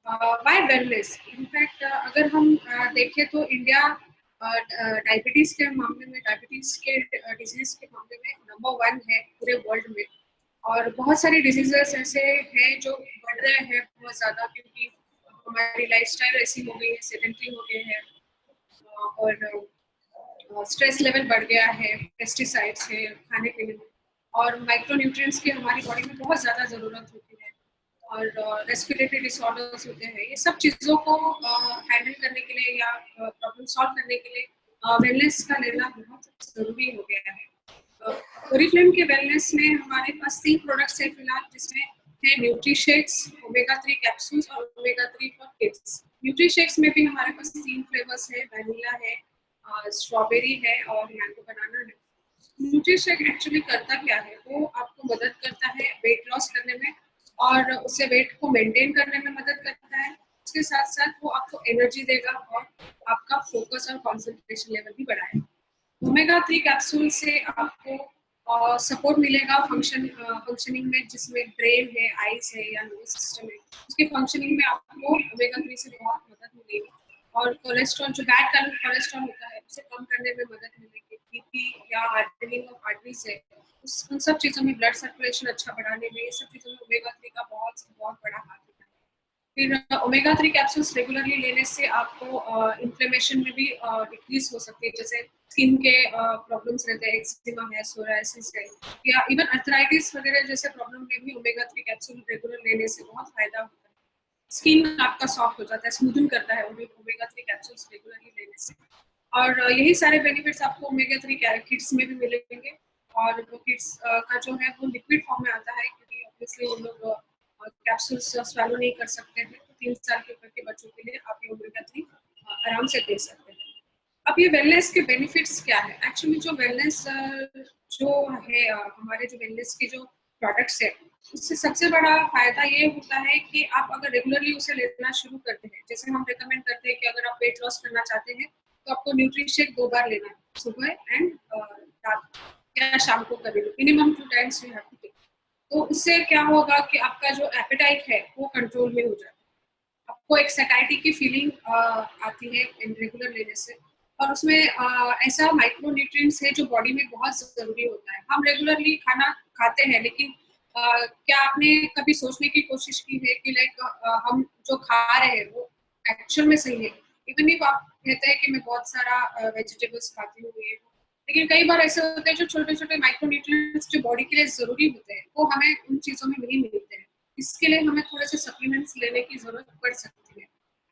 Y wellness, in fact अगर हम देखें तो इंडिया डायबिटीज के मामले में, डायबिटीज के डिजीज के मामले में नंबर 1 है पूरे वर्ल्ड में। और बहुत सारी डिजीजेस ऐसे हैं जो बढ़ रहे हैं बहुत ज्यादा, क्योंकि हमारी लाइफस्टाइल ऐसी हो गई है, सेडेंटरी हो गए हैं, और स्ट्रेस लेवल बढ़ गया है, पेस्टिसाइड्स है खाने पीने में, और माइक्रो न्यूट्रिएंट्स की हमारी बॉडी में बहुत ज़्यादा ज़रूरत होती है, और रेस्पिरेटरी डिसऑर्डर्स होते हैं। ये सब चीज़ों को हैंडल करने के लिए या प्रॉब्लम सॉल्व करने के लिए वेलनेस का लेना बहुत ज़रूरी हो गया है। ओरिफ्लेम के वेलनेस में हमारे पास 3 प्रोडक्ट्स है फिलहाल, जिसमें है न्यूट्रीशेक्स, ओमेगा 3 कैप्सूल्स और ओमेगा 3 फॉर किड्स। न्यूट्रीशेक्स में भी हमारे पास 3 फ्लेवर्स है, वैनिला है, स्ट्रॉबेरी है और मैंगो बनाना है। न्यूट्रीशेक एक्चुअली करता क्या है, वो आपको मदद करता है वेट लॉस करने में, और उससे वेट को मेंटेन करने में मदद करता है। उसके साथ साथ वो आपको एनर्जी देगा और आपका फोकस और कंसंट्रेशन लेवल भी बढ़ाएगा। ओमेगा 3 कैप्सूल से आपको सपोर्ट मिलेगा फंक्शनिंग में, जिसमें ब्रेन है, आईज है या नर्वस सिस्टम है, उसकी फंक्शनिंग में आपको ओमेगा 3 से बहुत मदद मिलेगी। और कोलेस्ट्रॉल, जो बैड कोलेस्ट्रॉल होता है, उसे कम करने में मदद मिलेगी। बीपी या हार्डनिंग ऑफ आर्टरीज है, उन सब चीज़ों में, ब्लड सर्कुलेशन अच्छा बढ़ाने में, ये सब चीज़ों में ओमेगा 3 का बहुत बहुत बड़ा हाथ होता है। फिर ओमेगा 3 कैप्सूल्स रेगुलरली लेने से आपको इन्फ्लेमेशन में भी डिक्रीज हो सकती है, जैसे स्किन के प्रॉब्लम्स रहते हैं, एक्जिमा है, सोरायसिस है, या इवन अर्थराइटिस वगैरह जैसे प्रॉब्लम में भी ओमेगा 3 कैप्सूल रेगुलर लेने से बहुत फायदा होता है। स्किन आपका सॉफ्ट हो जाता है, स्मूथन करता है ओमेगा 3 कैप्सूल्स रेगुलरली लेने से। और यही सारे बेनिफिट्स आपको ओमेगा 3 किड्स में भी मिलेंगे। और वो किड्स का जो है वो लिक्विड फॉर्म में आता है, क्योंकि ऑब्वियसली वो लोग कैप्सूल्स स्वेलो नहीं कर सकते हैं, तो 3 साल के ऊपर के बच्चों के लिए आप ये ओमेगा 3 आराम से दे सकते हैं। अब ये वेलनेस के बेनिफिट्स क्या है? एक्चुअली जो वेलनेस जो है, हमारे जो वेलनेस के जो प्रोडक्ट्स है, उससे सबसे बड़ा फायदा ये होता है कि आप अगर रेगुलरली उसे लेना शुरू करते हैं, जैसे हम रिकमेंड करते हैं कि अगर आप वेट लॉस करना चाहते हैं तो आपको न्यूट्रीशेक 2 बार लेना है, सुबह एंड रात या शाम को कभी भी, minimum 2 times you have to take. तो उससे क्या होगा कि आपका जो एपेटाइट है वो कंट्रोल में हो जाता है, आपको एक सैटिस्फाइड की फीलिंग आती है इन रेगुलर लेने से। और उसमें ऐसा माइक्रो न्यूट्रिएंट्स है जो बॉडी में बहुत ज़रूरी होता है। हम रेगुलरली खाना खाते हैं, लेकिन क्या आपने कभी सोचने की कोशिश की है कि लाइक हम जो खा रहे हैं वो एक्चुअल में सही है? इवन इफ आप कहते हैं कि मैं बहुत सारा वेजिटेबल्स खाती हूँ, ये लेकिन कई बार ऐसे होते हैं जो छोटे-छोटे माइक्रो न्यूट्रिएंट्स जो बॉडी के लिए ज़रूरी होते हैं, वो हमें उन चीज़ों में नहीं मिलते हैं। इसके लिए हमें थोड़े से सप्लीमेंट्स लेने की ज़रूरत पड़ सकती है।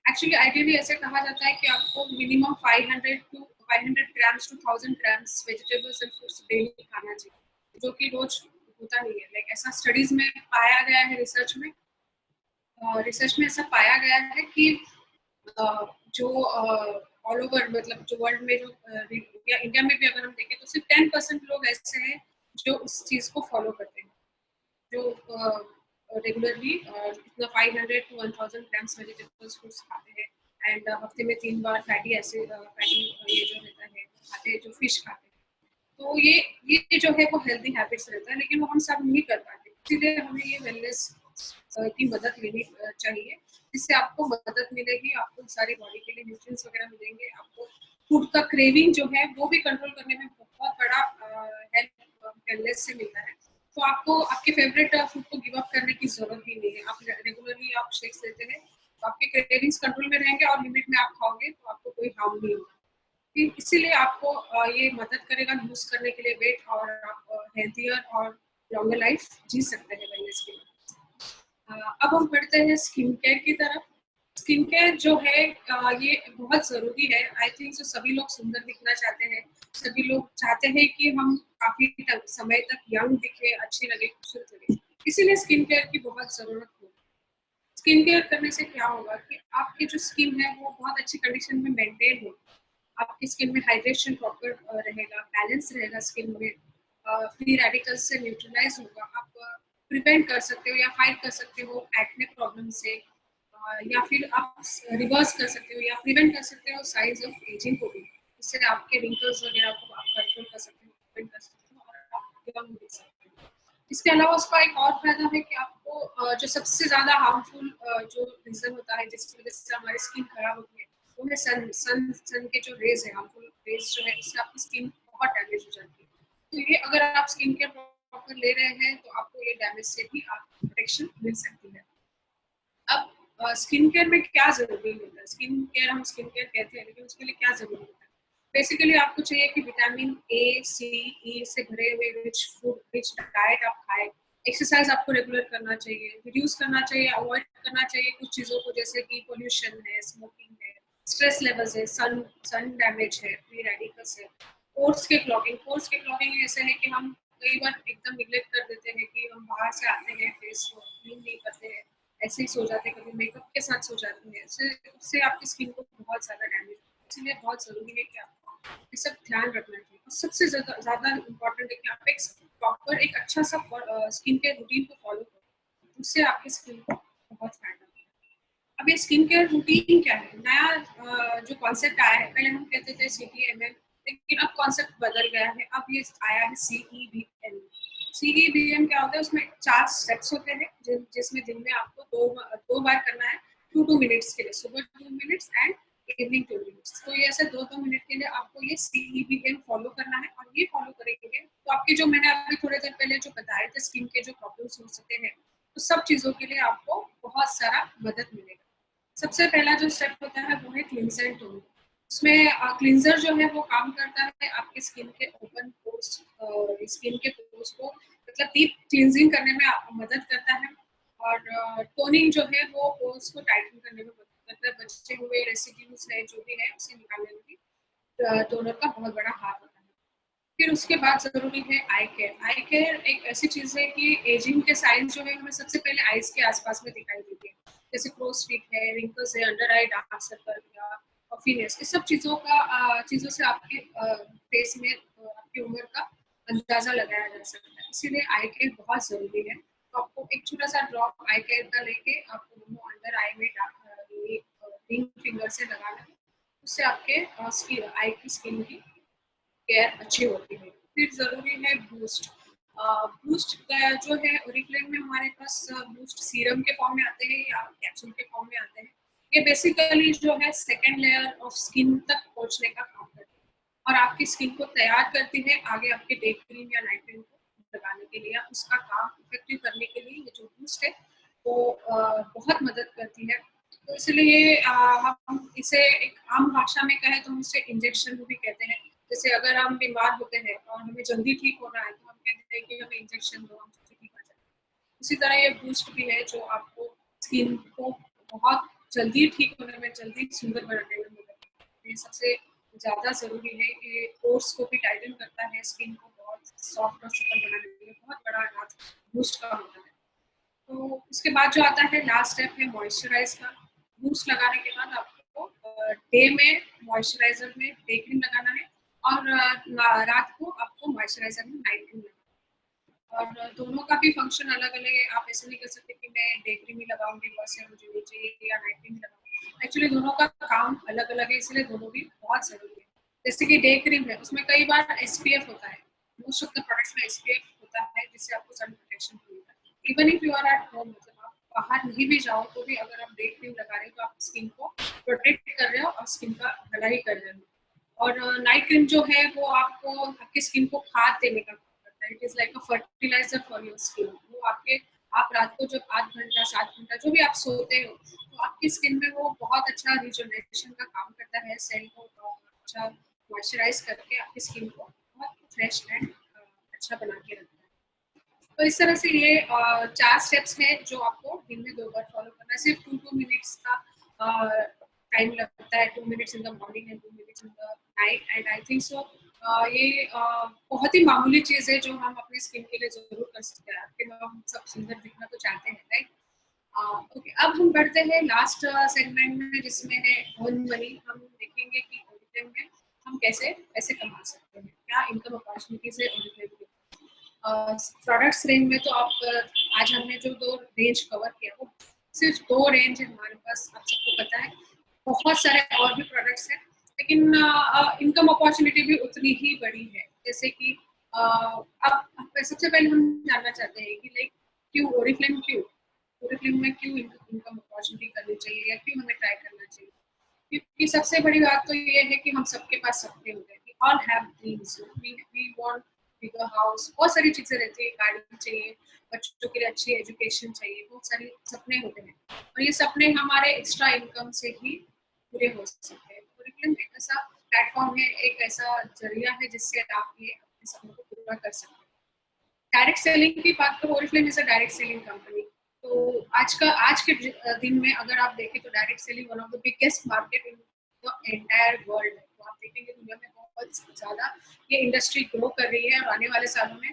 एक्चुअली आइडियली ऐसे कहा जाता है कि आपको minimum 500 grams to 1000 grams vegetables and fruits daily खाना चाहिए, जो कि रोज होता नहीं है। लाइक ऐसा स्टडीज में पाया गया है, रिसर्च में ऐसा पाया गया है कि जो ऑल ओवर, मतलब जो वर्ल्ड में, जो या इंडिया में भी अगर हम देखें तो सिर्फ 10% लोग ऐसे हैं जो उस चीज़ को फॉलो करते हैं, जो रेगुलरली इतना 500 टू 1000 ग्राम्स वेजिटेबल्स फ्रूट्स खाते हैं, एंड हफ्ते में 3 बार फैटी एसिड, फैटी ये जो रहता है खाते हैं, जो फिश खाते हैं। तो ये जो है वो हेल्दी हैबिट्स रहता है, लेकिन वो हम सब नहीं कर पाते, इसीलिए हमें ये वेलनेस की मदद लेनी चाहिए, जिससे आपको मदद मिलेगी, आपको सारी बॉडी के लिए न्यूट्रिएंट्स वगैरह मिलेंगे, आपको फूड का क्रेविंग जो है वो भी कंट्रोल करने में बहुत बड़ा हेल्प वेलनेस से मिलता है। तो आपको आपके फेवरेट फूड को गिव अप करने की जरूरत ही नहीं है। आप रेगुलरली आप शेक्स लेते हैं तो आपके क्रेविंग्स कंट्रोल में रहेंगे, और लिमिट में आप खाओगे तो आपको कोई हार्म नहीं होगा। इसीलिए आपको ये मदद करेगा लूज करने के लिए वेट, और आप हेल्थियर और लॉन्गर लाइफ जी सकते हैं वेलनेस के लिए। अब हम बढ़ते हैं स्किन केयर की तरफ। स्किन केयर जो है ये बहुत ज़रूरी है। आई थिंक सो सभी लोग सुंदर दिखना चाहते हैं, सभी लोग चाहते हैं कि हम काफ़ी समय तक यंग दिखे, अच्छे लगे, खूबसूरत लगे, इसीलिए स्किन केयर की बहुत ज़रूरत होती है। स्किन केयर करने से क्या होगा कि आपकी जो स्किन है वो बहुत अच्छी कंडीशन में मेंटेन हो, आपकी स्किन में हाइड्रेशन प्रॉपर रहेगा, बैलेंस रहेगा स्किन में, फ्री रेडिकल्स से न्यूट्रलाइज होगा, आप प्रिवेंट कर सकते हो या फाइट कर सकते हो एक्ने प्रॉब्लम से, या फिर आप रिवर्स कर सकते हो या प्रिवेंट कर सकते हो साइज ऑफ एजिंग को भी, इससे आपके रिंकल्स वगैरह को आप कंट्रोल कर सकते हो, प्रिवेंट कर सकते हो, और आप यंग दिख सकते हो। इसके अलावा उसका एक और फायदा है कि आपको तो जो सबसे ज्यादा हार्मफुल जो रीजन होता है जिसकी वजह से हमारी स्किन खराब होती है वो है सन के जो रेज है, हार्मफुल रेज जो है, उससे आपकी स्किन बहुत डैमेज हो जाती है। तो ये अगर आप स्किन केयर प्रॉपर ले रहे हैं तो आपको ये डैमेज से भी आप प्रोटेक्शन मिल सकती है। अब स्किन केयर में क्या जरूरी होता है? स्किन केयर हम स्किन केयर कहते हैं, लेकिन उसके लिए क्या जरूरी होता है? बेसिकली आपको चाहिए कि विटामिन ए, सी, ई से भरे हुए रिच फूड, रिच डाइट आप खाएं। एक्सरसाइज आपको रेगुलर करना चाहिए, रिड्यूस करना चाहिए, अवॉइड करना चाहिए कुछ चीज़ों को, जैसे कि पोल्यूशन है, स्मोकिंग है, स्ट्रेस लेवल्स है, सन डैमेज है, फ्री रेडिकल्स है, पोर्स के क्लॉगिंग ऐसे है कि हम कई बार एकदम निगलेक्ट कर देते हैं कि हम बाहर से आते हैं, फेस को क्लीन नहीं करते हैं, ऐसे ही सो जाते हैं, कभी मेकअप के साथ सो जाते हैं, उससे आपकी स्किन को बहुत ज़्यादा डैमेज होता है। इसलिए बहुत ज़रूरी है कि आपको ये सब ध्यान रखना चाहिए। और सबसे ज़्यादा इम्पोर्टेंट है कि आप एक प्रॉपर एक अच्छा सा स्किन केयर रूटीन को फॉलो करें, उससे आपकी स्किन को बहुत फायदा होगा। अब ये स्किन केयर रूटीन क्या है? नया जो कॉन्सेप्ट आया है, पहले हम कहते थे CTML, लेकिन अब कॉन्सेप्ट बदल गया है। अब ये आया है CEBM। CEBM क्या होता है? उसमें 4 स्टेप्स होते हैं जिसमें दिन में आपको दो बार करना है, 2 मिनट्स के लिए, सुबह 2 मिनट्स एंड इवनिंग 2 मिनट्स। तो ये ऐसे 2 मिनट के लिए आपको ये CEBM फॉलो करना है, और ये फॉलो करेंगे तो आपके जो मैंने अभी थोड़ी देर पहले जो बताए थे स्किन के जो प्रॉब्लम्स हो सकते हैं, तो सब चीज़ों के लिए आपको बहुत सारा मदद मिलेगा। सबसे पहला जो स्टेप होता है वो है क्लींजर एंड टोन। उसमें क्लींजर जो है वो काम करता है आपके स्किन के ओपन पोर्स, स्किन के पोर्स को मतलब डीप क्लींजिंग करने में आपको मदद करता है, और टोनिंग जो है वो पोर्स को टाइटन करने में मदद करता है। बचे हुए रेसिड्यूज है जो भी है उसे निकालने में भी टोनर का बहुत बड़ा हाथ होता है। फिर उसके बाद जरूरी है आई केयर। आई केयर एक ऐसी चीज है कि एजिंग के साइंस जो है हमें सबसे पहले आईज के आसपास में दिखाई देती है, जैसे क्रोज फीट है, रिंकल्स है, अंडर आई डार्क सर्कल या पफीनेस। इस सब चीजों से आपके फेस में आपकी उम्र का अंदाजा लगाया जा सकता है। इसीलिए आई केयर बहुत जरूरी है। तो आपको एक छोटा सा ड्रॉप आई केयर का लेके आपको दोनों अंडर आई में रिंग फिंगर से लगाना है। उससे आपके आई की स्किन की केयर अच्छी होती है। फिर ज़रूरी है बूस्ट। बूस्ट जो है ओरिफ्लेम में हमारे पास बूस्ट सीरम के फॉर्म में आते हैं या कैप्सूल के फॉर्म में आते हैं। ये बेसिकली जो है सेकेंड लेयर ऑफ स्किन तक पहुंचने का काम करती है और आपकी स्किन को तैयार करती है आगे आपके डे क्रीम या नाइट क्रीम को लगाने के लिए। उसका काम इफेक्टिव करने के लिए ये जो बूस्ट है वो बहुत मदद करती है। तो इसलिए हम इसे एक आम भाषा में कहें तो हम इसे इंजेक्शन भी कहते हैं। जैसे अगर हम बीमार होते हैं और हमें जल्दी ठीक होना है तो हम कहते हैं कि हमें इंजेक्शन दो, हम जल्दी ठीक हो जाए। उसी तरह ये बूस्ट भी है जो आपको स्किन को बहुत जल्दी ठीक होने में, जल्दी सुंदर बनाने में मदद करता है। ये सबसे ज़्यादा ज़रूरी है कि पोर्स को भी टाइटन करता है, स्किन को बहुत सॉफ्ट और सफल बनाने के लिए बहुत बड़ा हाथ बूस्ट का होता है। तो उसके बाद जो आता है लास्ट स्टेप है मॉइस्चराइज का। बूस्ट लगाने के बाद आपको डे में मॉइस्चराइजर में डे क्रीम लगाना है, और रात को आपको मॉइस्चराइजर में नाइट क्रीम लगाना है। और दोनों का भी फंक्शन अलग अलग है। आप ऐसे नहीं कर सकते कि मैं डे क्रीम ही लगाऊंगी बस या मुझे नहीं चाहिए, या नाइट क्रीम लगाऊंगी। एक्चुअली दोनों का काम अलग अलग है, इसलिए दोनों भी बहुत जरूरी है। जैसे कि डे क्रीम है उसमें कई बार SPF होता है, मोस्ट ऑफ द प्रोडक्ट्स में SPF होता है जिससे आपको सन प्रोटेक्शन मिलता है। Even if you are at home, मतलब आप बाहर नहीं भी जाओ तो भी अगर आप डे क्रीम लगा रहे हो तो आप स्किन को प्रोटेक्ट कर रहे हो और स्किन का भला ही कर रहे हो। और नाइट क्रीम जो है वो आपको आपकी स्किन को खाद देने का काम करता है। It is like a fertiliser for your skin. वो आप रात को जब 8 घंटा 7 घंटा जो भी आप सोते हो तो आपकी स्किन में वो बहुत अच्छा रिजुवनेशन का काम करता है। सेल को अच्छा मॉइस्चराइज करके आपकी स्किन को बहुत फ्रेश एंड अच्छा बना के रखता है। तो इस तरह से ये 4 स्टेप्स हैं जो आपको दिन में 2 बार फॉलो करना है। सिर्फ 2 मिनट्स का टाइम लगता है, 2 minutes in the morning and 2 minutes in the night. And I think so ये बहुत ही मामूली चीज़ है जो हम अपने स्किन के लिए जरूर कर सकते हैं। कि हम सब सुंदर दिखना तो चाहते हैं, राइट? ओके, अब हम बढ़ते हैं लास्ट सेगमेंट में जिसमें है अर्न मनी। हम देखेंगे कि ऑडिटिंग में हम कैसे पैसे कमा सकते हैं, क्या इनकम अपॉर्चुनिटीज है ऑडिटिंग में। प्रोडक्ट्स रेंज में तो आज हमने जो 2 रेंज कवर किया वो सिर्फ 2 रेंज है हमारे पास, आप सबको पता है। बहुत सारे और भी प्रोडक्ट्स हैं, लेकिन इनकम अपॉर्चुनिटी भी उतनी ही बड़ी है। जैसे कि अब सबसे पहले हम जानना चाहते हैं कि लाइक क्यों ओरिफ्लेम, क्यों ओरिफ्लेम में क्यों इनकम अपॉर्चुनिटी करनी चाहिए या क्यों हमें ट्राई करना चाहिए। क्योंकि सबसे बड़ी बात तो ये है कि हम सबके पास सपने होते हैं, we all have dreams, we want bigger house, बहुत सारी चीजें रहती है, गाड़ी चाहिए, बच्चों के लिए अच्छी एजुकेशन चाहिए, बहुत सारे सपने होते हैं और ये सपने हमारे एक्स्ट्रा इनकम से ही पूरे हो सकते हैं। करिकुलम एक ऐसा प्लेटफॉर्म है, एक ऐसा जरिया है जिससे आप ये अपने सपनों को पूरा कर सकते हैं। डायरेक्ट सेलिंग की बात करो, Oriflame is a direct selling company. तो आज के दिन में अगर आप देखें तो direct selling one of the biggest market in the entire world है। तो आप देखेंगे दुनिया में बहुत ज्यादा ये इंडस्ट्री ग्रो कर रही है और आने वाले सालों में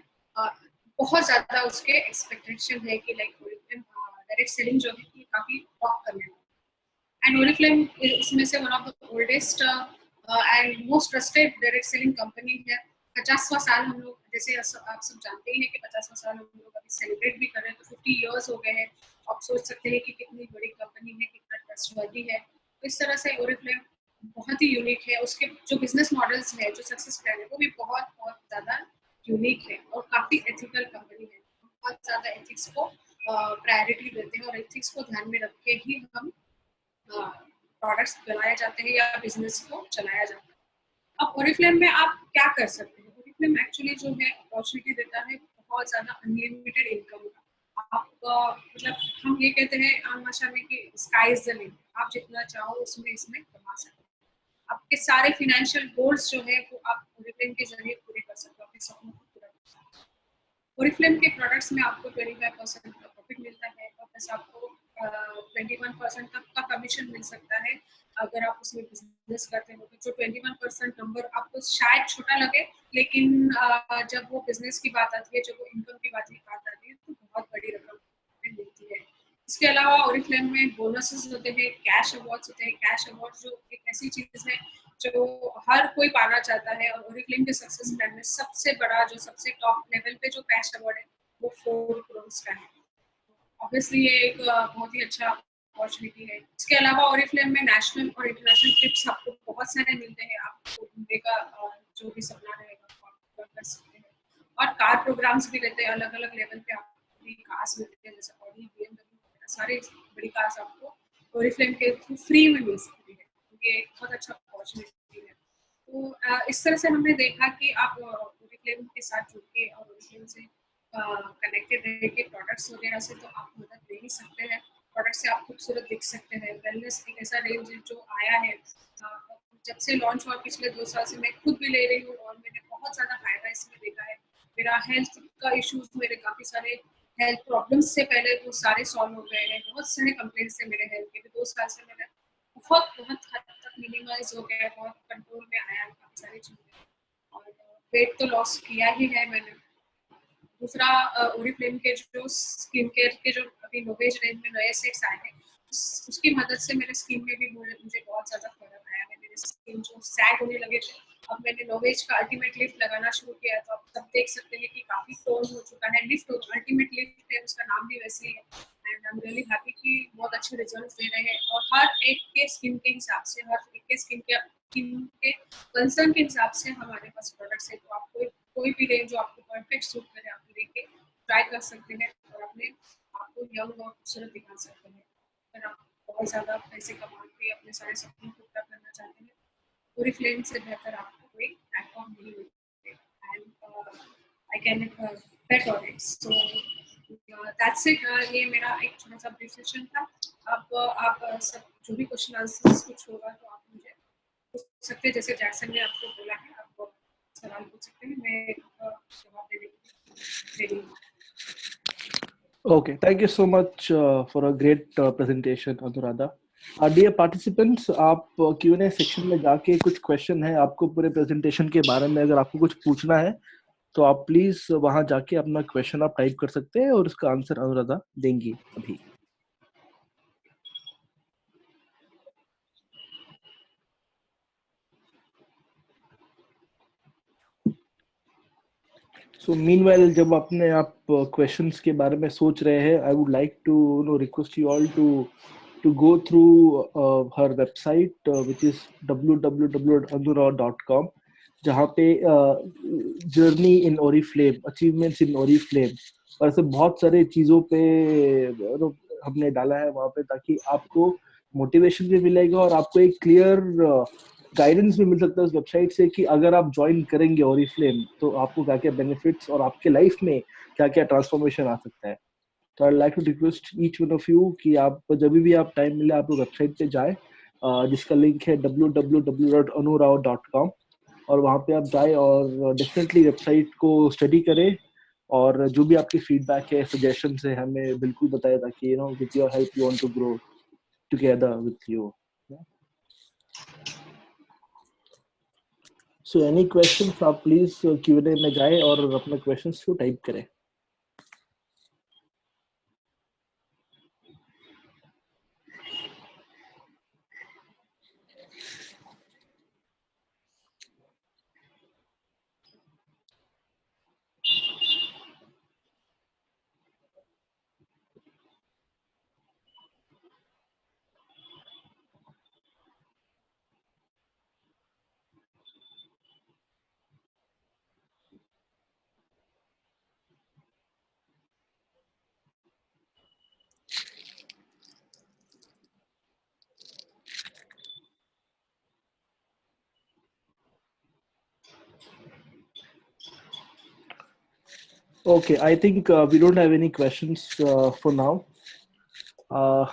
बहुत ज्यादा उसके एक्सपेक्टेशन है कि लाइक ओरिफ्लेम डायरेक्ट सेलिंग जो है कि काफी टॉप करने वाला है। एंड ओरिफ्लेम इसमें से one of the oldest and most trusted direct selling company है। 50वां साल हम लोग, जैसे आप सब जानते ही हैं कि 50वां साल हम लोग अभी सेलिब्रेट भी कर रहे हैं, तो 50 इयर्स हो गए हैं। आप सोच सकते हैं कि कितनी बड़ी कंपनी है, कितना ट्रस्टवर्दी है। तो इस तरह से ओरिफ्लेम बहुत ही यूनिक है, उसके जो बिजनेस मॉडल्स है, जो सक्सेस प्लान है, वो भी बहुत बहुत ज्यादा यूनिक है और काफी एथिकल कंपनी है। बहुत ज्यादा एथिक्स को प्रायोरिटी देते हैं और एथिक्स को ध्यान में रख के ही हम प्रोडक्ट्स बनाए जाते हैं या बिजनेस को चलाया जाता है। अब ओरिफ्लेम में आप क्या कर सकते हैं? ओरिफ्लेम एक्चुअली जो है अपॉर्चुनिटी देता है बहुत ज्यादा अनलिमिटेड इनकम का। आप मतलब हम ये कहते हैं आम भाषा में कि स्काई इज द लिमिट, आप जितना चाहो उसमें इसमें कमा सकते हैं। आपके सारे फाइनेंशियल गोल्स जो है वो आप ओरिफ्लेम के जरिए पूरे कर सकते हो, अपने सपनों को पूरा कर सकते हो। ओरिफ्लेम के प्रोडक्ट्स में आपको 25% का प्रॉफिट मिलता है और बस आपको 21% तक का कमीशन मिल सकता है अगर आप उसमें बिजनेस करते हो। तो जो 21% नंबर आपको शायद छोटा लगे, लेकिन जब वो बिजनेस की बात आती है, जब वो इनकम की बात आती है, तो बहुत बड़ी रकम मिलती है। इसके अलावा ओरिफ्लेम में बोनसेस होते हैं, कैश अवार्ड्स होते हैं। कैश अवार्ड जो एक ऐसी चीज है जो हर कोई पाना चाहता है और ओरिफ्लेम के सक्सेस प्लान में सबसे बड़ा, जो सबसे टॉप लेवल पे जो कैश अवार्ड है वो 4 करोड़ का है। ऑब्वियसली ये एक बहुत ही अच्छा अपॉर्चुनिटी है। इसके अलावा ओरिफ्लेम में नेशनल और इंटरनेशनल ट्रिप्स आपको बहुत सारे मिलते हैं। आपको घूमने का जो भी सपना रहेगा वो आप पूरा कर सकते हैं। और कार प्रोग्राम्स भी रहते हैं, अलग अलग लेवल पे आपको कार्स मिलते हैं, जैसे ऑडी, बीएमडब्ल्यू, सारे बड़ी कार्स आपको ओरिफ्लेम के थ्रू फ्री में मिल सकती है। ये बहुत अच्छा अपॉर्चुनिटी है। तो इस तरह से हमने देखा कि आप ओरिफ्लेम के साथ जुड़ के और ओरिफ्लेम से कनेक्टेड रह के प्रोडक्ट्स वगैरह से तो आप मदद ले ही सकते हैं। प्रोडक्ट से आप खूबसूरत दिख सकते हैं। वेलनेस एक ऐसा रेंज जो आया है, जब से लॉन्च हुआ पिछले 2 साल से मैं खुद भी ले रही हूँ और मैंने बहुत ज़्यादा फायदा इसमें देखा है। मेरा हेल्थ का इश्यूज, मेरे काफ़ी सारे हेल्थ प्रॉब्लम्स से पहले वो सारे सॉल्व हो गए हैं। बहुत सारे कंप्लेंट्स थे मेरे हेल्थ के भी, 2 साल से मेरा बहुत बहुत हद तक मिनिमाइज हो गया है, बहुत कंट्रोल में आया है काफ़ी सारी चीज़ें। और वेट तो लॉस किया ही है मैंने। दूसरा ओरिफ्लेम के जो स्किन केयर के जो अभी नोवेज रेंज में नए सेट्स आए हैं, उसकी मदद से मेरे स्किन में भी मुझे बहुत ज़्यादा फर्क आया है। मेरे स्किन जो सैग होने लगे थे, अब मैंने नोवेज का अल्टीमेट लिफ्ट लगाना शुरू किया है, तो आप सब देख सकते हैं कि काफ़ी टोन हो चुका है। लिफ्ट हो, अल्टीमेट लिफ्ट है, उसका नाम भी वैसे ही है। And I am really happy कि बहुत अच्छे रिजल्ट दे रहे हैं और हर एक के स्किन के हिसाब से, हर एक के स्किन के कंसर्न के हिसाब से हमारे पास प्रोडक्ट्स है। तो आप कोई भी रेंज जो आपको परफेक्ट सूट करे, आप लेके ट्राई कर सकते हैं और अपने आपको यंग और खूबसूरत दिखा सकते हैं। अगर आप बहुत ज़्यादा पैसे कमा के अपने सारे सपने पूरा करना चाहते हैं, ओरिफ्लेम से बेहतर आपको कोई प्लेटफॉर्म नहीं मिलेगा। And I can bet on it. So that's it. ये मेरा एक छोटा सा ब्रीफ सेशन था। अब आप सब जो भी क्वेश्चन आंसर्स कुछ होगा तो आप मुझे पूछ सकते हैं, जैसे जैसन ने आपको बोला है, आप सवाल पूछ सकते हैं, मैं जवाब देने के लिए रेडी हूँ। Okay, thank you so much for a great presentation, Anuradha. Dear participants, आप Q&A सेक्शन में जाके कुछ क्वेश्चन है आपको पूरे प्रेजेंटेशन के बारे में, अगर आपको कुछ पूछना है तो आप प्लीज वहां जाके अपना क्वेश्चन आप टाइप कर सकते हैं और उसका आंसर अनुराधा देंगी अभी। So meanwhile, जब अपने आप क्वेश्चंस के बारे में सोच रहे हैं, I would like to request you all to go through her website which is www.anura.com, जहाँ पे journey in Oriflame, achievements in Oriflame और ऐसे बहुत सारे चीजों पे हमने डाला है वहाँ पे, ताकि आपको मोटिवेशन भी मिलेगा और आपको एक क्लियर गाइडेंस भी मिल सकता है उस वेबसाइट से कि अगर आप ज्वाइन करेंगे ओरिफ्लेम तो आपको क्या क्या बेनिफिट्स और आपके लाइफ में क्या क्या ट्रांसफॉर्मेशन आ सकता है। तो I like to request each one of you कि आप जब भी आप टाइम मिले आप वेबसाइट पे जाए, जिसका लिंक है www.anurao.com, और वहाँ पे आप जाए और डेफिनेटली वेबसाइट को स्टडी करें, और जो भी आपकी फीडबैक है, सजेशन है, हमें बिल्कुल बताएं, ताकि with your help we want to grow together with you. So any questions आप प्लीज Q&A में जाए और अपने क्वेश्चंस को टाइप करें। Okay, I think we don't have any questions for now. Uh,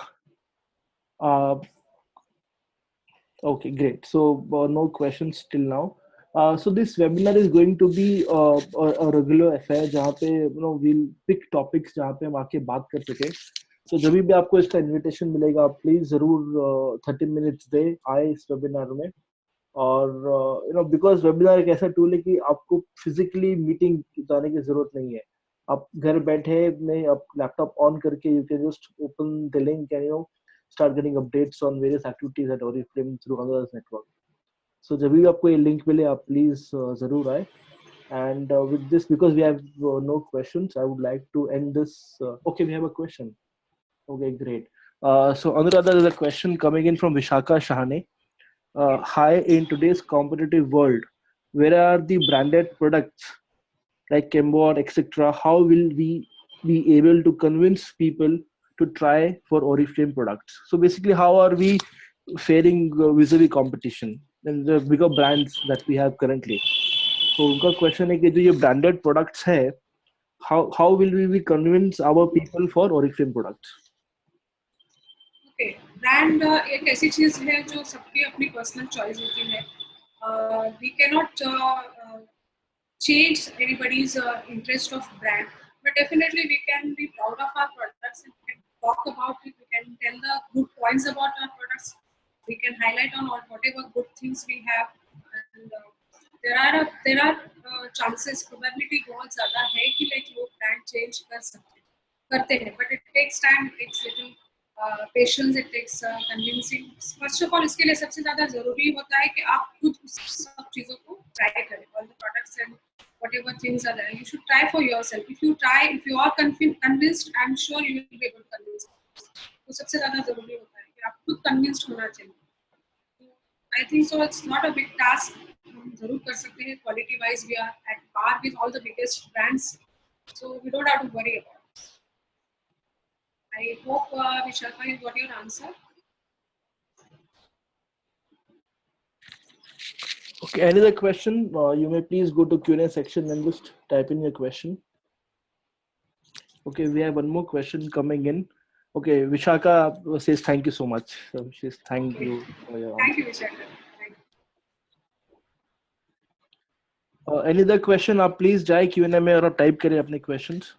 okay, great. So no questions till now. So this webinar is going to be a regular affair जहाँ पे we'll pick topics जहाँ पे हम आके बात कर सके। So जब भी आपको इसका invitation मिलेगा, आप please जरूर 30 minutes दे आए इस webinar में। और बिकॉज वेबिनार एक ऐसा टूल है कि आपको फिजिकली मीटिंग जाने की जरूरत नहीं है। आप घर बैठे में आप लैपटॉप ऑन करके you can just open the link and start getting updates on various activities at Oriflame through others network. So जब भी आपको ये लिंक मिले आप प्लीज जरूर आए। And with this, because we have no questions, I would like to end this. Okay, we have a question. Okay, great. So Anuradha, there's a question coming in from Vishaka Shahane. Hi, in today's competitive world, where are the branded products like Chembord, etc.? How will we be able to convince people to try for Oriflame products? So basically, how are we faring vis-a-vis competition and the bigger brands that we have currently? So उनका question है कि जो ये branded products है, how will we be convince our people for Oriflame products? Okay, brand एक ऐसी चीज है जो सबकी अपनी पर्सनल चॉइस होती है। We can not change anybody's interest of brand, but definitely we can be proud of our products and we can talk about it. We can tell the good points about our products. We can highlight on all whatever good things we have, and there are chances, probability बहुत ज़्यादा है कि like लोग brand change करते हैं, but it takes time, it takes little patience, it takes convincing. First of all इसके लिए सबसे ज़्यादा ज़रूरी होता है कि आप खुद उस सब चीज़ों को ट्राई करें। All the products and whatever things are there, you should try for yourself. If you try, if you are convinced, I'm sure you will be able to convince. तो सबसे ज़्यादा ज़रूरी होता है कि आप खुद convinced होना चाहिए। I think so. It's not a big task. हम जरूर कर सकते हैं। Quality wise, we are at par with all the biggest brands, so we don't have to worry about it. I hope Vishaka, you got your answer. Okay, any other question? You may please go to Q&A section and just type in your question. Okay, we have one more question coming in. Okay, Vishaka says thank you so much. So she says thank you for your Thank answer. you, Vishaka. Thank you. Any other question? आप please जाए Q&A में और आप type करें अपने questions.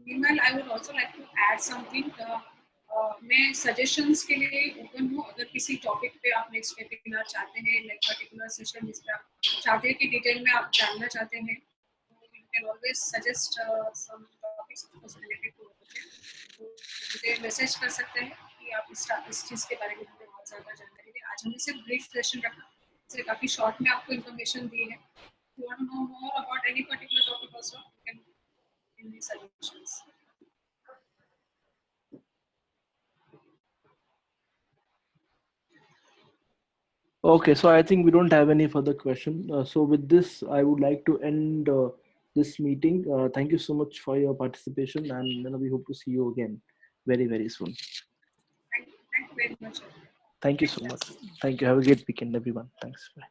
Meanwhile, I would also like to add something. मैं suggestions के लिए open हूँ। अगर किसी topic पे आप next webinar चाहते हैं, like particular session जिस पे आप चाहते हैं कि detail में आप जानना चाहते हैं, you can always suggest some topics related to it. तो मुझे message कर सकते हैं कि आप इस चीज़ के बारे में हमें बहुत ज़्यादा जानकारी दें। आज हमने सिर्फ brief session रखा, इससे काफ़ी short में आपको information दी है। If you want to know more about any particular topic also, you can give me suggestions. Okay, so I think we don't have any further question. So with this, I would like to end this meeting. Thank you so much for your participation, and we hope to see you again very, very soon. Thank you very much. Thank you so much. Thank you. Have a great weekend, everyone. Thanks. Bye.